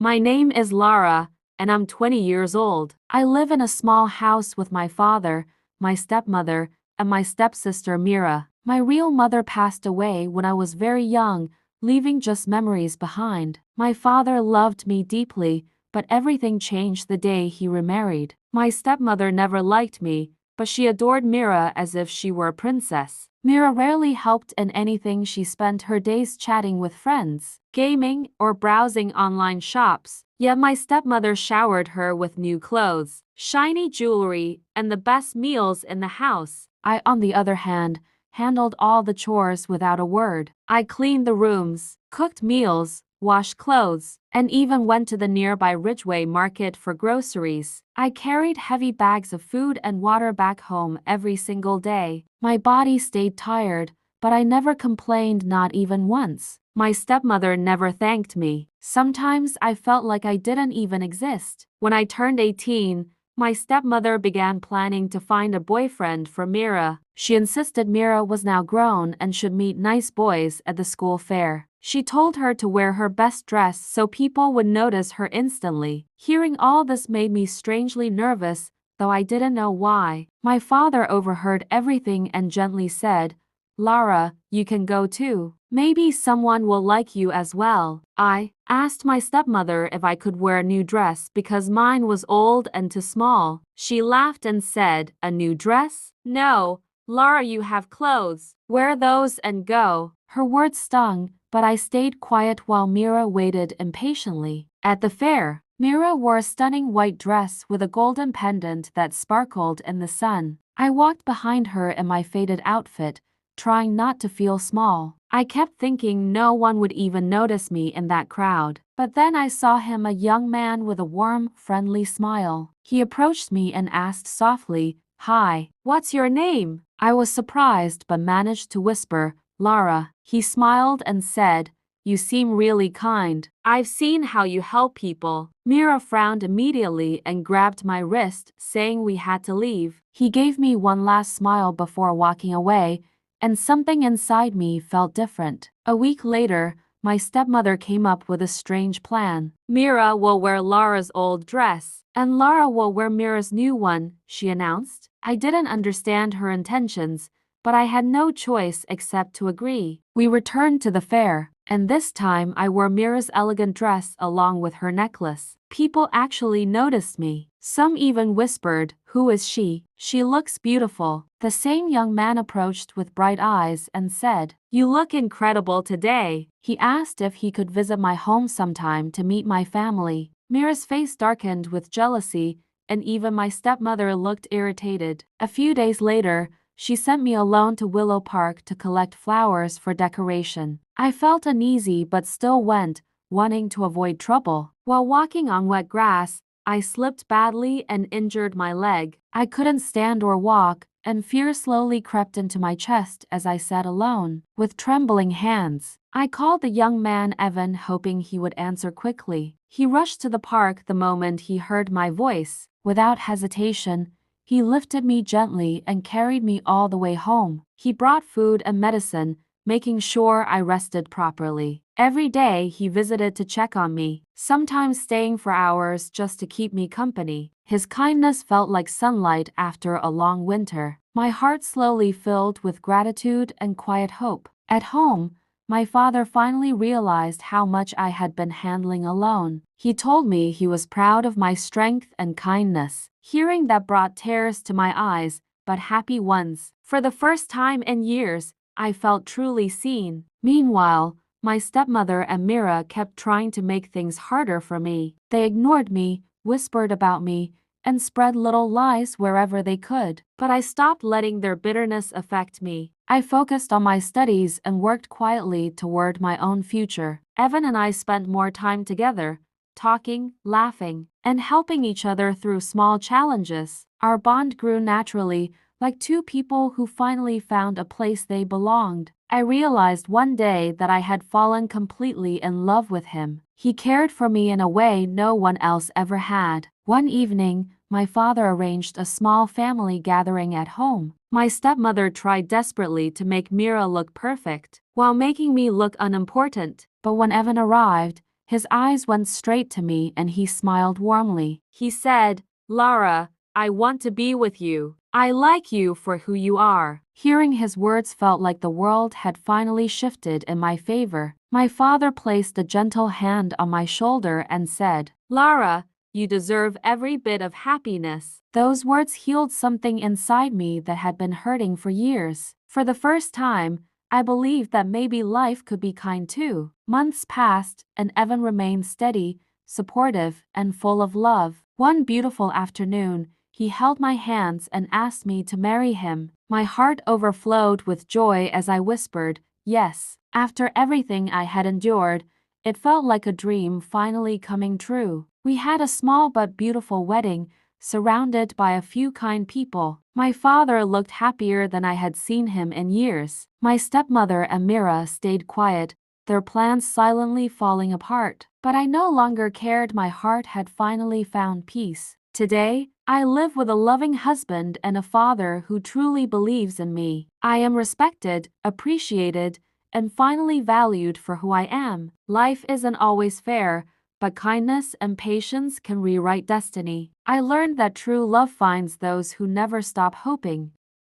My name is Lara, and I'm 20 years old. I live in a small house with my father, my stepmother, and my stepsister Mira. My real mother passed away when I was very young, leaving just memories behind. My father loved me deeply, but everything changed the day he remarried. My stepmother never liked me, but she adored Mira as if she were a princess. Mira rarely helped in anything. She spent her days chatting with friends, gaming, or browsing online shops. Yet my stepmother showered her with new clothes, shiny jewelry, and the best meals in the house. I, on the other hand, handled all the chores without a word. I cleaned the rooms, cooked meals, washed clothes, and even went to the nearby Ridgeway market for groceries. I carried heavy bags of food and water back home every single day. My body stayed tired, but I never complained, not even once. My stepmother never thanked me. Sometimes I felt like I didn't even exist. When I turned 18, my stepmother began planning to find a boyfriend for Mira. She insisted Mira was now grown and should meet nice boys at the school fair. She told her to wear her best dress so people would notice her instantly. Hearing all this made me strangely nervous, though I didn't know why. My father overheard everything and gently said, "Lara, you can go too. Maybe someone will like you as well." I asked my stepmother if I could wear a new dress because mine was old and too small. She laughed and said, "A new dress? No, Lara, you have clothes. Wear those and go." Her words stung, but I stayed quiet while Mira waited impatiently. At the fair, Mira wore a stunning white dress with a golden pendant that sparkled in the sun. I walked behind her in my faded outfit, trying not to feel small. I kept thinking no one would even notice me in that crowd. But then I saw him, a young man with a warm, friendly smile. He approached me and asked softly, "Hi, what's your name?" I was surprised but managed to whisper, "Lara." He smiled and said, "You seem really kind. I've seen how you help people." Mira frowned immediately and grabbed my wrist, saying we had to leave. He gave me one last smile before walking away, and something inside me felt different. A week later, my stepmother came up with a strange plan. "Mira will wear Lara's old dress, and Lara will wear Mira's new one," she announced. I didn't understand her intentions, but I had no choice except to agree. We returned to the fair, and this time I wore Mira's elegant dress along with her necklace. People actually noticed me. Some even whispered, "Who is she? She looks beautiful." The same young man approached with bright eyes and said, "You look incredible today." He asked if he could visit my home sometime to meet my family. Mira's face darkened with jealousy, and even my stepmother looked irritated. A few days later, she sent me alone to Willow Park to collect flowers for decoration. I felt uneasy but still went, wanting to avoid trouble. While walking on wet grass, I slipped badly and injured my leg. I couldn't stand or walk, and fear slowly crept into my chest as I sat alone. With trembling hands, I called the young man Evan, hoping he would answer quickly. He rushed to the park the moment he heard my voice. Without hesitation, he lifted me gently and carried me all the way home. He brought food and medicine, making sure I rested properly. Every day he visited to check on me, sometimes staying for hours just to keep me company. His kindness felt like sunlight after a long winter. My heart slowly filled with gratitude and quiet hope. At home, my father finally realized how much I had been handling alone. He told me he was proud of my strength and kindness. Hearing that brought tears to my eyes, but happy ones. For the first time in years, I felt truly seen. Meanwhile, my stepmother and Mira kept trying to make things harder for me. They ignored me, whispered about me, and spread little lies wherever they could. But I stopped letting their bitterness affect me. I focused on my studies and worked quietly toward my own future. Evan and I spent more time together, talking, laughing, and helping each other through small challenges. Our bond grew naturally, like two people who finally found a place they belonged. I realized one day that I had fallen completely in love with him. He cared for me in a way no one else ever had. One evening, my father arranged a small family gathering at home. My stepmother tried desperately to make Mira look perfect, while making me look unimportant. But when Evan arrived, His eyes went straight to me and he smiled warmly. He said, "Lara, I want to be with you. I like you for who you are." Hearing his words felt like the world had finally shifted in my favor. My father placed a gentle hand on my shoulder and said, "Lara, you deserve every bit of happiness." Those words healed something inside me that had been hurting for years. For the first time, I believed that maybe life could be kind too. Months passed, and Evan remained steady, supportive, and full of love. One beautiful afternoon, he held my hands and asked me to marry him. My heart overflowed with joy as I whispered, "Yes." After everything I had endured, it felt like a dream finally coming true. We had a small but beautiful wedding, surrounded by a few kind people. My father looked happier than I had seen him in years. My stepmother and Mira stayed quiet, their plans silently falling apart. But I no longer cared. My heart had finally found peace. Today, I live with a loving husband and a father who truly believes in me. I am respected, appreciated, and finally valued for who I am. Life isn't always fair, but kindness and patience can rewrite destiny. I learned that true love finds those who never stop hoping.